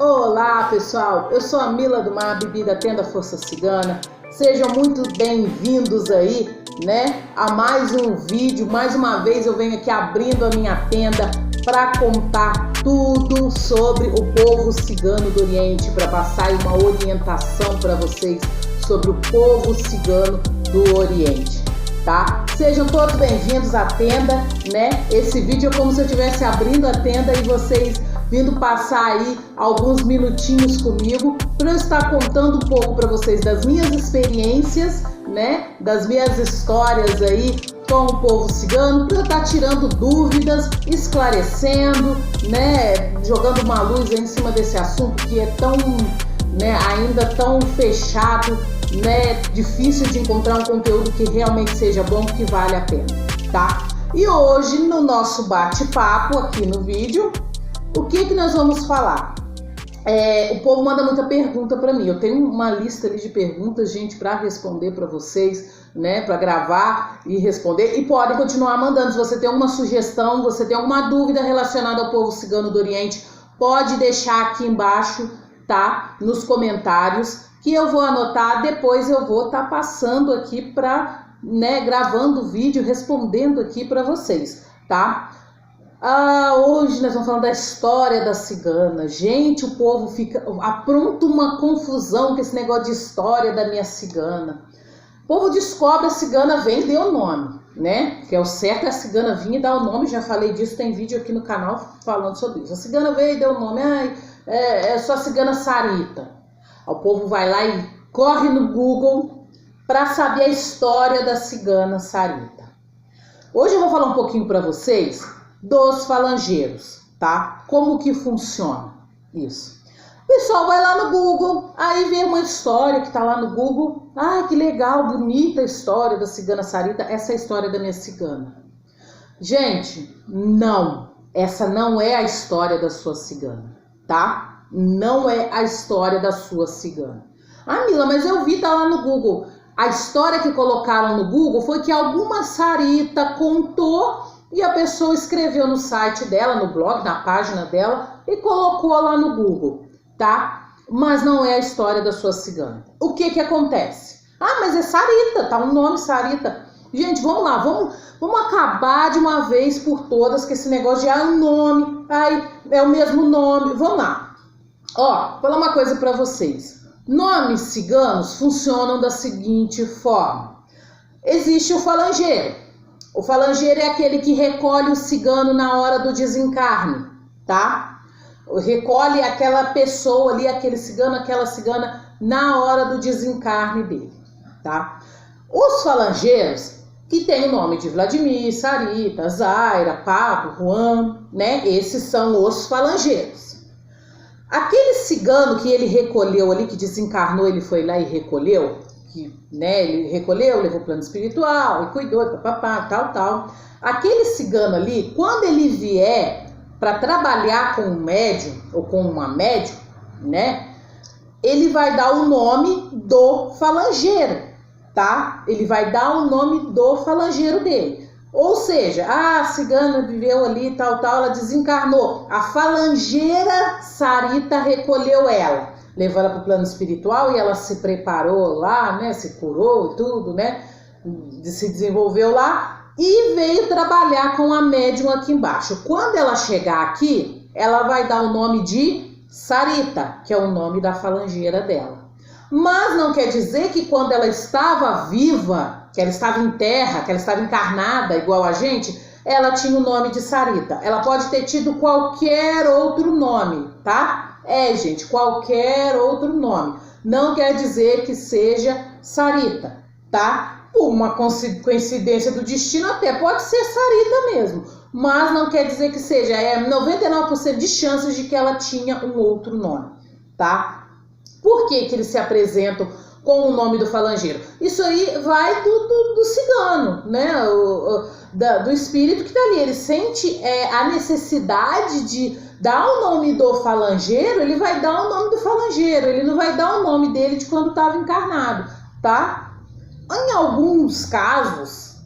Olá pessoal, eu sou a Mila do Mar, Bibi da Tenda Força Cigana. Sejam muito bem-vindos aí, a mais um vídeo. Mais uma vez eu venho aqui abrindo a minha tenda para contar tudo sobre o povo cigano do Oriente, para passar uma orientação para vocês sobre o povo cigano do Oriente, tá? Sejam todos bem-vindos à tenda, Esse vídeo é como se eu estivesse abrindo a tenda e vocês vindo passar aí alguns minutinhos comigo para eu estar contando um pouco para vocês das minhas experiências, das minhas histórias aí com o povo cigano, para eu estar tirando dúvidas, esclarecendo, jogando uma luz aí em cima desse assunto que é tão, ainda tão fechado, difícil de encontrar um conteúdo que realmente seja bom, que vale a pena, tá? E hoje no nosso bate-papo aqui no vídeo, o que nós vamos falar? O povo manda muita pergunta para mim. Eu tenho uma lista ali de perguntas, gente, para responder para vocês, para gravar e responder. E podem continuar mandando. Se você tem alguma sugestão, você tem alguma dúvida relacionada ao povo cigano do Oriente, pode deixar aqui embaixo, tá? Nos comentários, que eu vou anotar. Depois eu vou estar passando aqui para, gravando o vídeo, respondendo aqui para vocês, tá? Hoje nós vamos falar da história da cigana. Gente, o povo apronta uma confusão com esse negócio de história da minha cigana. O povo descobre a cigana, vem e deu o nome, Que é o certo, é a cigana vir e dar o nome. Já falei disso, tem vídeo aqui no canal falando sobre isso. A cigana veio e deu o nome, é só a cigana Sarita. O povo vai lá e corre no Google para saber a história da cigana Sarita. Hoje eu vou falar um pouquinho para vocês dos falangeiros, tá? Como que funciona isso? O pessoal vai lá no Google, aí vê uma história que tá lá no Google. Que legal, bonita a história da cigana Sarita. Essa é a história da minha cigana. Gente, não. Essa não é a história da sua cigana, tá? Não é a história da sua cigana. Mila, mas eu vi, tá lá no Google. A história que colocaram no Google foi que alguma Sarita contou e a pessoa escreveu no site dela, no blog, na página dela, e colocou lá no Google, tá? Mas não é a história da sua cigana. O que acontece? Mas é Sarita, tá um nome Sarita. Gente, vamos lá, vamos acabar de uma vez por todas com esse negócio de um nome, é o mesmo nome. Vamos lá. Vou falar uma coisa para vocês. Nomes ciganos funcionam da seguinte forma. Existe o falangeiro. O falangeiro é aquele que recolhe o cigano na hora do desencarne, tá? Recolhe aquela pessoa ali, aquele cigano, aquela cigana, na hora do desencarne dele, tá? Os falangeiros, que tem o nome de Vladimir, Sarita, Zaira, Pablo, Juan, Esses são os falangeiros. Aquele cigano que ele recolheu ali, que desencarnou, ele foi lá e recolheu, ele recolheu, levou o plano espiritual e cuidou, tal. Aquele cigano ali, quando ele vier para trabalhar com um médium ou com uma médium, ele vai dar o nome do falangeiro, tá? Ele vai dar o nome do falangeiro dele. Ou seja, a cigana viveu ali, tal, ela desencarnou. A falangeira Sarita recolheu ela. Levou ela para o plano espiritual e ela se preparou lá, se curou e tudo, se desenvolveu lá e veio trabalhar com a médium aqui embaixo. Quando ela chegar aqui, ela vai dar o nome de Sarita, que é o nome da falangeira dela. Mas não quer dizer que quando ela estava viva, que ela estava em terra, que ela estava encarnada igual a gente, ela tinha o nome de Sarita. Ela pode ter tido qualquer outro nome, tá? Gente, qualquer outro nome. Não quer dizer que seja Sarita, tá? Por uma coincidência do destino, até pode ser Sarita mesmo. Mas não quer dizer que seja. 99% de chances de que ela tinha um outro nome, tá? Por que eles se apresentam com o nome do falangeiro? Isso aí vai do cigano, do espírito que tá ali. Ele sente a necessidade de dar o nome do falangeiro, ele vai dar o nome do falangeiro, ele não vai dar o nome dele de quando estava encarnado, tá? Em alguns casos,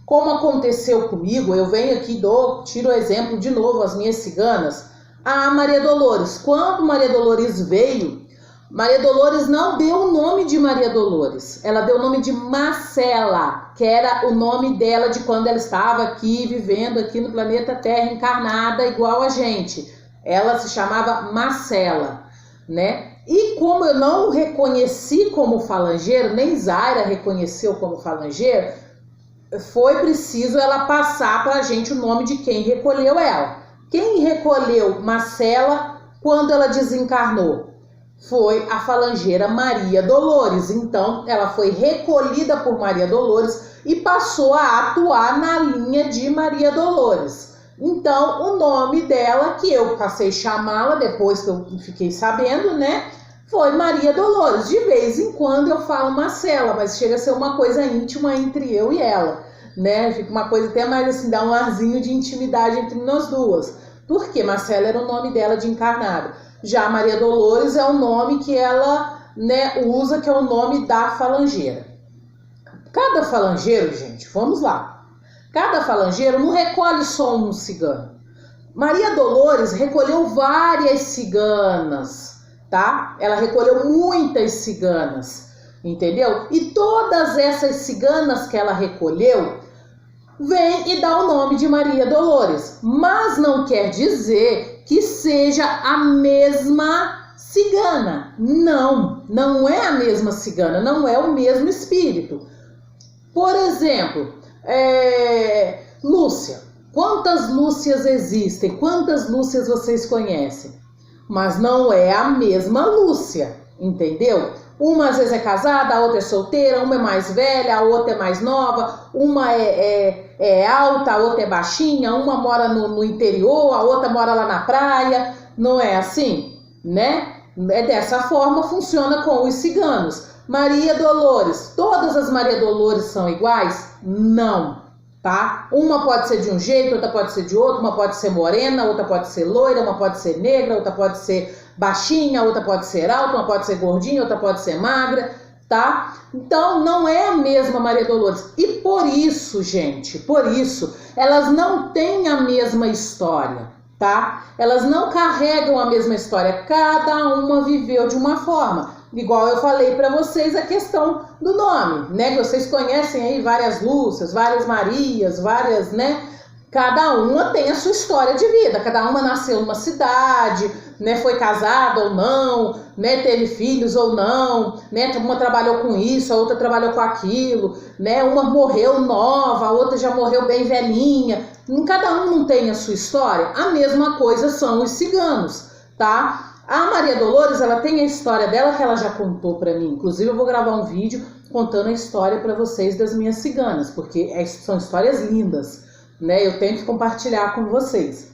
como aconteceu comigo, eu venho aqui, tiro o exemplo de novo, as minhas ciganas. a Maria Dolores. Quando Maria Dolores veio, Maria Dolores não deu o nome de Maria Dolores, ela deu o nome de Marcela, que era o nome dela de quando ela estava aqui, vivendo aqui no planeta Terra, encarnada igual a gente. Ela se chamava Marcela, né? E como eu não reconheci como falangeiro, nem Zaira reconheceu como falangeiro, foi preciso ela passar para a gente o nome de quem recolheu ela. Quem recolheu Marcela quando ela desencarnou? Foi a falangeira Maria Dolores. Então, ela foi recolhida por Maria Dolores e passou a atuar na linha de Maria Dolores. Então, o nome dela, que eu passei a chamá-la depois que eu fiquei sabendo, né, foi Maria Dolores. De vez em quando eu falo Marcela, mas chega a ser uma coisa íntima entre eu e ela, né? Fica uma coisa até mais assim, dá um arzinho de intimidade entre nós duas. Porque Marcela era o nome dela de encarnado. Já Maria Dolores é o nome que ela, né, usa, que é o nome da falangeira. Cada falangeiro, gente, vamos lá. Cada falangeiro não recolhe só um cigano. Maria Dolores recolheu várias ciganas, tá? Ela recolheu muitas ciganas, entendeu? E todas essas ciganas que ela recolheu, vem e dá o nome de Maria Dolores. Mas não quer dizer que seja a mesma cigana. Não, não é a mesma cigana, não é o mesmo espírito. Por exemplo, Lúcia. Quantas Lúcias existem? Quantas Lúcias vocês conhecem? Mas não é a mesma Lúcia, entendeu? Uma às vezes é casada, a outra é solteira, uma é mais velha, a outra é mais nova, uma é alta, a outra é baixinha, uma mora no interior, a outra mora lá na praia. Não é assim, né? É dessa forma funciona com os ciganos. Maria Dolores, todas as Maria Dolores são iguais? Não, tá? Uma pode ser de um jeito, outra pode ser de outro, uma pode ser morena, outra pode ser loira, uma pode ser negra, outra pode ser baixinha, outra pode ser alta, uma pode ser gordinha, outra pode ser magra, tá? Então não é a mesma Maria Dolores. E por isso, gente, por isso, elas não têm a mesma história, tá? Elas não carregam a mesma história, cada uma viveu de uma forma. Igual eu falei para vocês a questão do nome, né? Que vocês conhecem aí várias Lúcias, várias Marias, várias, né? Cada uma tem a sua história de vida, cada uma nasceu numa cidade, né, foi casada ou não, né, teve filhos ou não, né, uma trabalhou com isso, a outra trabalhou com aquilo, né, uma morreu nova, a outra já morreu bem velhinha. Cada um não tem a sua história. A mesma coisa são os ciganos, tá? A Maria Dolores, ela tem a história dela que ela já contou para mim. Inclusive eu vou gravar um vídeo contando a história para vocês das minhas ciganas, porque são histórias lindas, né? Eu tenho que compartilhar com vocês.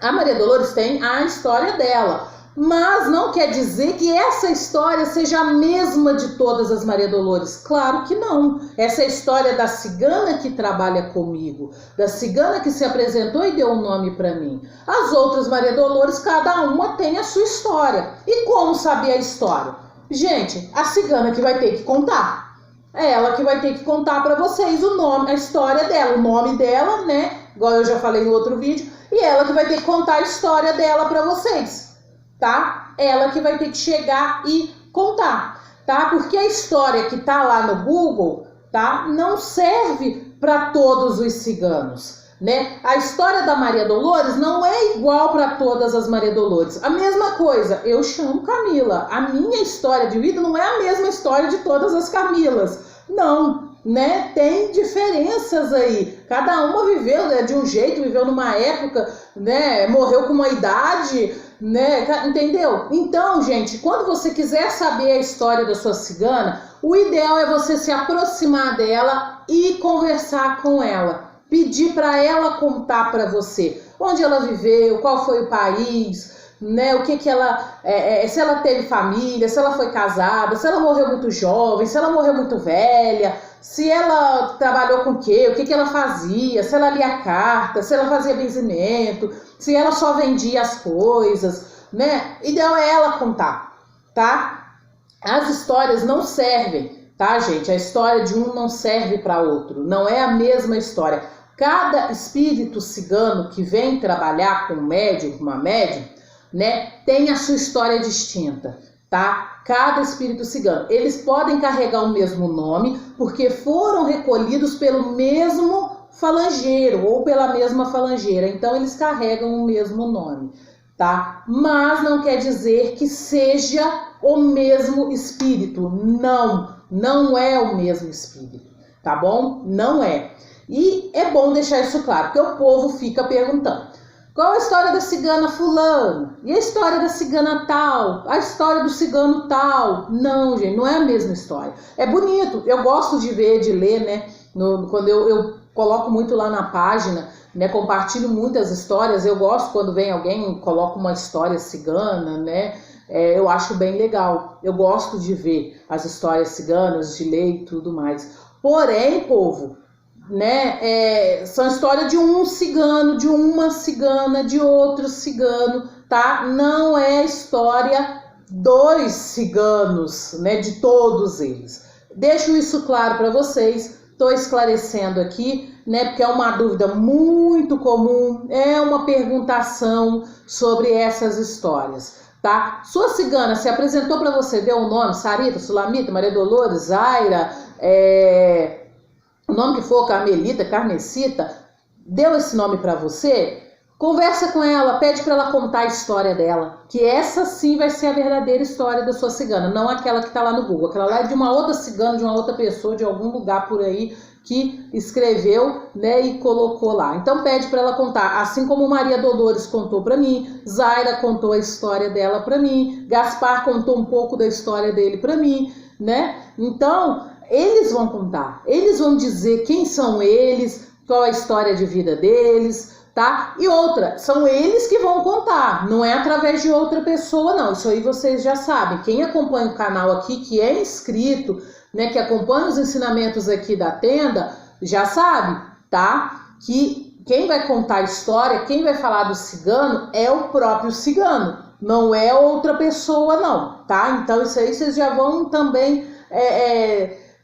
A Maria Dolores tem a história dela, mas não quer dizer que essa história seja a mesma de todas as Maria Dolores. Claro que não. Essa é a história da cigana que trabalha comigo, da cigana que se apresentou e deu um nome para mim. As outras Maria Dolores, cada uma tem a sua história. E como saber a história? Gente, a cigana que vai ter que contar. É ela que vai ter que contar para vocês o nome, a história dela, o nome dela, né? Igual eu já falei no outro vídeo. E ela que vai ter que contar a história dela para vocês, tá? Ela que vai ter que chegar e contar, tá? Porque a história que tá lá no Google, tá? Não serve para todos os ciganos, né? A história da Maria Dolores não é igual para todas as Maria Dolores. A mesma coisa, eu chamo Camila. A minha história de vida não é a mesma história de todas as Camilas. Não, né? Tem diferenças aí. Cada uma viveu, né, de um jeito, viveu numa época, né? Morreu com uma idade, né? Entendeu? Então, gente, quando você quiser saber a história da sua cigana, o ideal é você se aproximar dela e conversar com ela. Pedir para ela contar para você onde ela viveu, qual foi o país, né? O que ela, se ela teve família, se ela foi casada, se ela morreu muito jovem, se ela morreu muito velha, se ela trabalhou com o que ela fazia, se ela lia carta, se ela fazia benzimento, se ela só vendia as coisas, né? Ideal é ela contar, tá? As histórias não servem, tá, gente? A história de um não serve para outro, não é a mesma história. Cada espírito cigano que vem trabalhar com um médium, com uma médium, né, tem a sua história distinta, tá? Cada espírito cigano. Eles podem carregar o mesmo nome porque foram recolhidos pelo mesmo falangeiro ou pela mesma falangeira. Então, eles carregam o mesmo nome, tá? Mas não quer dizer que seja o mesmo espírito. Não é o mesmo espírito, tá bom? Não é. E é bom deixar isso claro, porque o povo fica perguntando: qual a história da cigana fulano? E a história da cigana tal? A história do cigano tal? Não, gente, não é a mesma história. É bonito, eu gosto de ver, de ler, né? Quando eu coloco muito lá na página, né? Compartilho muitas histórias. Eu gosto quando vem alguém e coloca uma história cigana, né? Eu acho bem legal. Eu gosto de ver as histórias ciganas, de ler e tudo mais. Porém, povo, né, são história de um cigano, de uma cigana, de outro cigano, tá? Não é história dos ciganos, né, de todos eles. Deixo isso claro para vocês, estou esclarecendo aqui, né, porque é uma dúvida muito comum, é uma perguntação sobre essas histórias, tá? Sua cigana se apresentou para você, deu o nome, Sarita, Sulamita, Maria Dolores, Zaira, o nome que for, Carmelita, Carmesita, deu esse nome para você? Conversa com ela, pede para ela contar a história dela, que essa sim vai ser a verdadeira história da sua cigana, não aquela que está lá no Google. Aquela lá é de uma outra cigana, de uma outra pessoa, de algum lugar por aí que escreveu, né, e colocou lá. Então pede para ela contar, assim como Maria Dolores contou para mim, Zaira contou a história dela para mim, Gaspar contou um pouco da história dele para mim, né? Então eles vão contar, eles vão dizer quem são eles, qual a história de vida deles, tá? E outra, são eles que vão contar, não é através de outra pessoa, não. Isso aí vocês já sabem. Quem acompanha o canal aqui, que é inscrito, né, que acompanha os ensinamentos aqui da tenda, já sabe, tá? Que quem vai contar a história, quem vai falar do cigano é o próprio cigano, não é outra pessoa, não, tá? Então isso aí vocês já vão também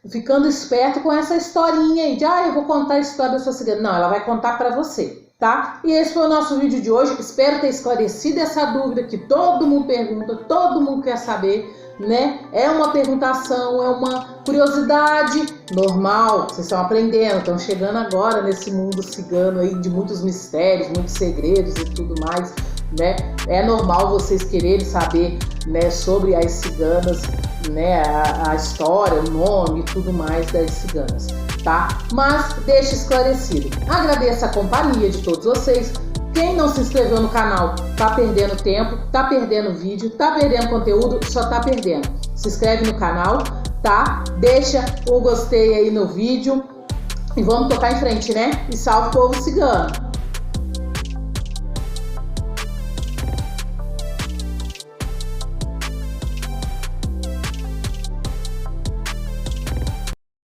ficando esperto com essa historinha aí de, eu vou contar a história da sua cigana. Não, ela vai contar para você, tá? E esse foi o nosso vídeo de hoje. Espero ter esclarecido essa dúvida que todo mundo pergunta, todo mundo quer saber, né? É uma perguntação, é uma curiosidade normal. Vocês estão aprendendo, estão chegando agora nesse mundo cigano aí de muitos mistérios, muitos segredos e tudo mais, né? É normal vocês quererem saber, né, sobre as ciganas, né, a história, o nome e tudo mais das ciganas, tá? Mas deixa esclarecido. Agradeço a companhia de todos vocês. Quem não se inscreveu no canal tá perdendo tempo, tá perdendo vídeo, tá perdendo conteúdo, só tá perdendo. Se inscreve no canal, tá? Deixa o gostei aí no vídeo e vamos tocar em frente, né? E salve o povo cigano!